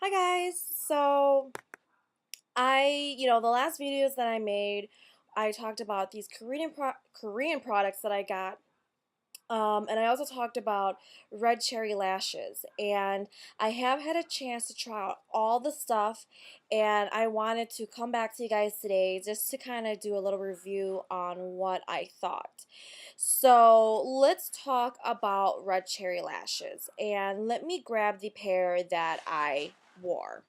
Hi guys. The last videos that I made, I talked about these Korean products that I got. And I also talked about red cherry lashes. And I have had a chance to try out all the stuff, and I wanted to come back to you guys today just to kind of do a little review on what I thought. So let's talk about red cherry lashes. And let me grab the pair that I wore.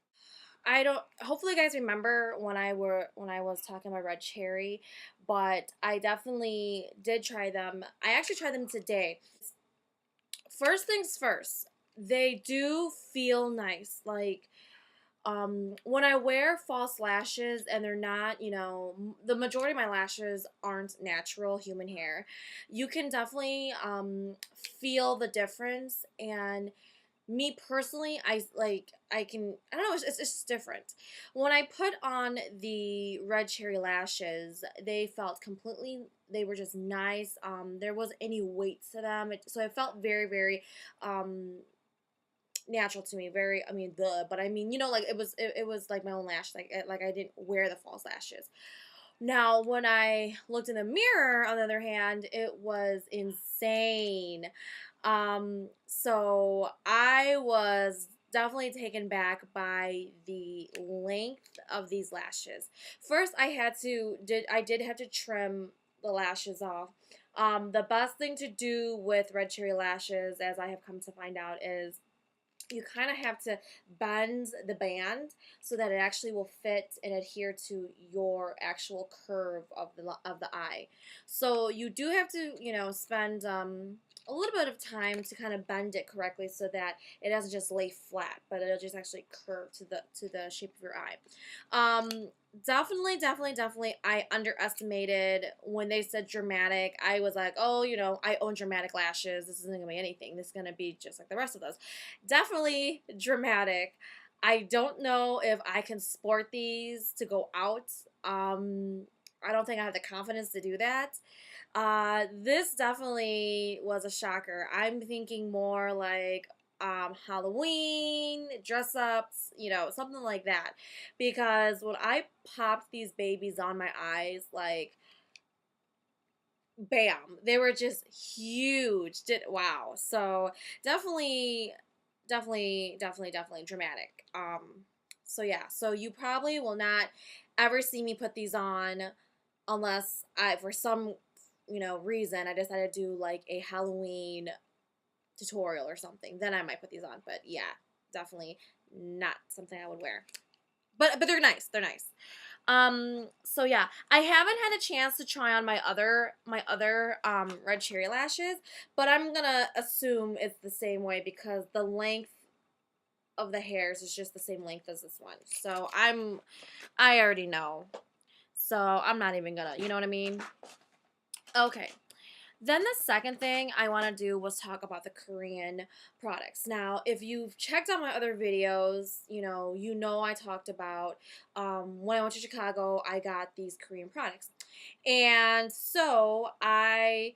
I don't hopefully you guys remember when I was talking about red cherry, but I definitely did try them. I actually tried them today. First things first, they do feel nice. When I wear false lashes and they're not, the majority of my lashes aren't natural human hair, you can definitely feel the difference. And me personally, I don't know, it's just different. When I put on the red cherry lashes, they felt completely, they were just nice. There wasn't any weight to them, so it felt very, very natural to me. Very, I mean, but I mean, like it was like my own lash. Like I didn't wear the false lashes. Now, when I looked in the mirror, on the other hand, it was insane. So I was definitely taken back by the length of these lashes. First, I did have to trim the lashes off. The best thing to do with red cherry lashes, as I have come to find out, is you kind of have to bend the band so that it actually will fit and adhere to your actual curve of the eye. So you do have to, spend a little bit of time to kind of bend it correctly so that it doesn't just lay flat, but it'll just actually curve to the shape of your eye. Definitely, I underestimated when they said dramatic. I was like, oh, I own dramatic lashes. This isn't gonna be anything. This is gonna be just like the rest of those. Definitely dramatic. I don't know if I can sport these to go out. I don't think I have the confidence to do that. This definitely was a shocker. I'm thinking more like Halloween, dress ups, something like that. Because when I popped these babies on my eyes, like, bam, they were just huge. Wow. So definitely dramatic. So yeah, so you probably will not ever see me put these on unless I, for some, reason, I decided to do like a Halloween tutorial or something. Then I might put these on. But yeah, definitely not something I would wear. But they're nice. They're nice. So yeah, I haven't had a chance to try on my other red cherry lashes, but I'm gonna assume it's the same way because the length of the hairs is just the same length as this one. So I already know. So I'm not even gonna, you know what I mean? Okay. Then the second thing I want to do was talk about the Korean products. Now, if you've checked out my other videos, you know I talked about when I went to Chicago, I got these Korean products. And so I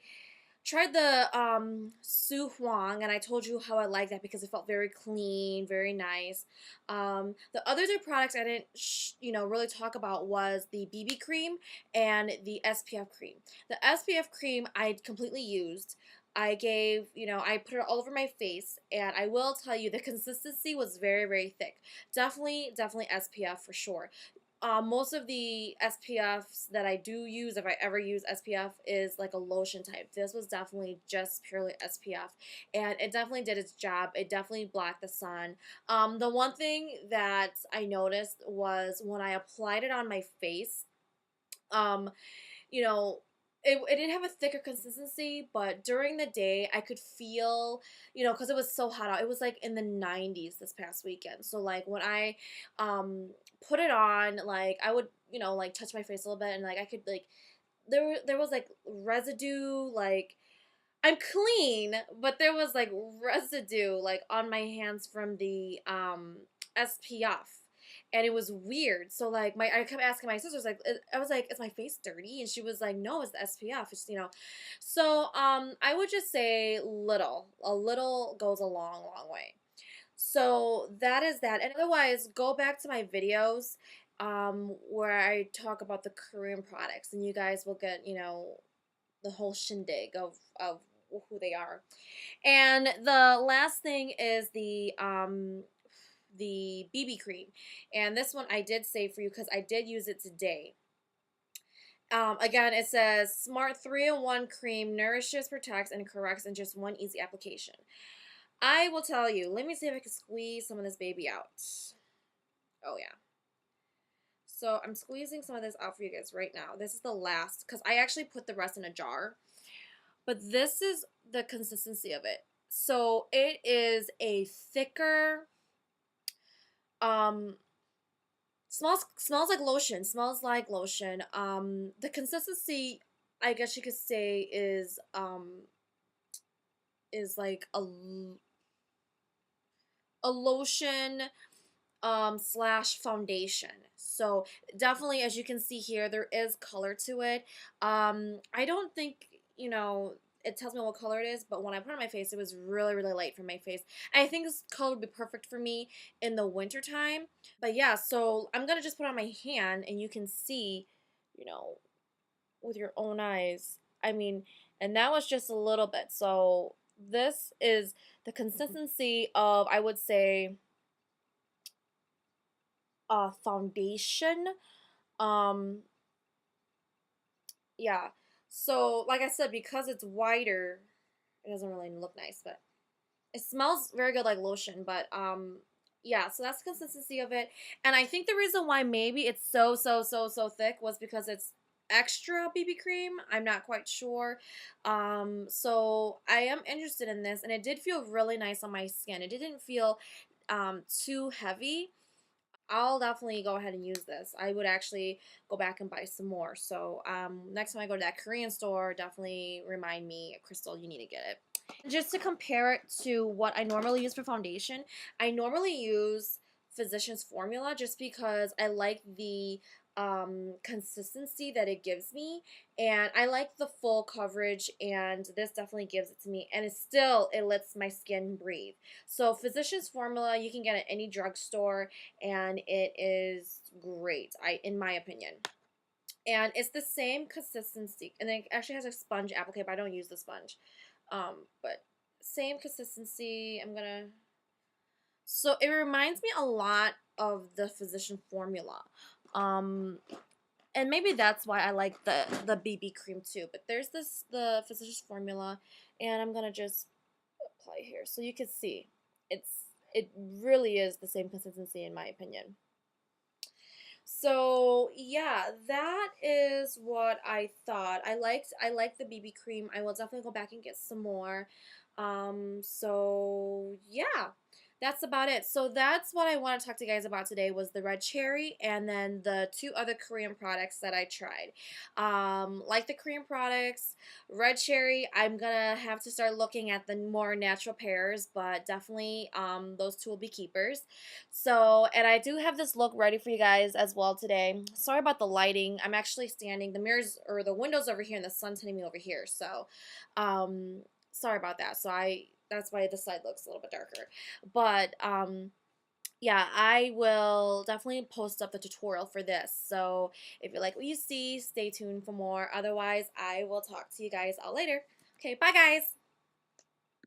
tried the Su Huang, and I told you how I like that because it felt very clean, very nice. The other two products I didn't, really talk about was the BB cream and the SPF cream. The SPF cream I completely used. I put it all over my face, and I will tell you the consistency was very, very thick. Definitely SPF for sure. Most of the SPFs that I do use, if I ever use SPF, is like a lotion type. This was definitely just purely SPF, and it definitely did its job. It definitely blocked the sun. The one thing that I noticed was when I applied it on my face, um, you know, it did have a thicker consistency, but during the day I could feel, because it was so hot out. It was like in the 90s this past weekend. So like when I put it on, like I would, like touch my face a little bit, and like I could like there was like residue, like I'm clean, but there was like residue like on my hands from the SPF. And it was weird. So like I kept asking my sisters, like, I was like, is my face dirty? And she was like, no, it's the SPF. It's. So I would just say little. A little goes a long, long way. So that is that. And otherwise, go back to my videos where I talk about the Korean products, and you guys will get, you know, the whole shindig of who they are. And the last thing is the BB cream. And this one I did save for you because I did use it today. Again, it says Smart 3-in-1 cream nourishes, protects, and corrects in just one easy application. I will tell you. Let me see if I can squeeze some of this baby out. Oh, yeah. So I'm squeezing some of this out for you guys right now. This is the last, because I actually put the rest in a jar. But this is the consistency of it. So it is a thicker, um, smells like lotion. Smells like lotion. The consistency, I guess you could say, is like a lotion slash foundation. So definitely, as you can see here, there is color to it. I don't think, you know, it tells me what color it is, but when I put it on my face, it was really, really light for my face. I think this color would be perfect for me in the winter time. But yeah, so I'm gonna just put it on my hand and you can see, you know, with your own eyes. I mean, and that was just a little bit. So this is the consistency of, I would say, foundation. Um, yeah. So, like I said, because it's wider, it doesn't really look nice, but it smells very good like lotion. But yeah. So that's the consistency of it, and I think the reason why maybe it's so thick was because it's extra BB cream. I'm not quite sure. So I am interested in this, and it did feel really nice on my skin. It didn't feel too heavy. I'll definitely go ahead and use this. I would actually go back and buy some more. So next time I go to that Korean store, definitely remind me, Crystal, you need to get it. Just to compare it to what I normally use for foundation, I normally use Physicians Formula just because I like the consistency that it gives me, and I like the full coverage, and this definitely gives it to me, and it lets my skin breathe. So Physicians Formula you can get at any drugstore, and it is great, in my opinion. And it's the same consistency, and it actually has a sponge applicator, but I don't use the sponge. But same consistency. So it reminds me a lot of the Physician Formula. Um, and maybe that's why I like the BB cream too. But there's the Physician's Formula, and I'm gonna just apply here so you can see it really is the same consistency in my opinion. So yeah, that is what I thought. I liked the BB cream. I will definitely go back and get some more. So yeah, that's about it. So that's what I want to talk to you guys about today was the red cherry and then the two other Korean products that I tried. Like the Korean products, red cherry, I'm gonna have to start looking at the more natural pears, but definitely those two will be keepers. So, and I do have this look ready for you guys as well today. Sorry about the lighting. I'm actually standing, the mirrors or the windows over here and the sun's hitting me over here. So, sorry about that. That's why the side looks a little bit darker. But, yeah, I will definitely post up the tutorial for this. So if you like what you see, stay tuned for more. Otherwise, I will talk to you guys all later. Okay, bye guys.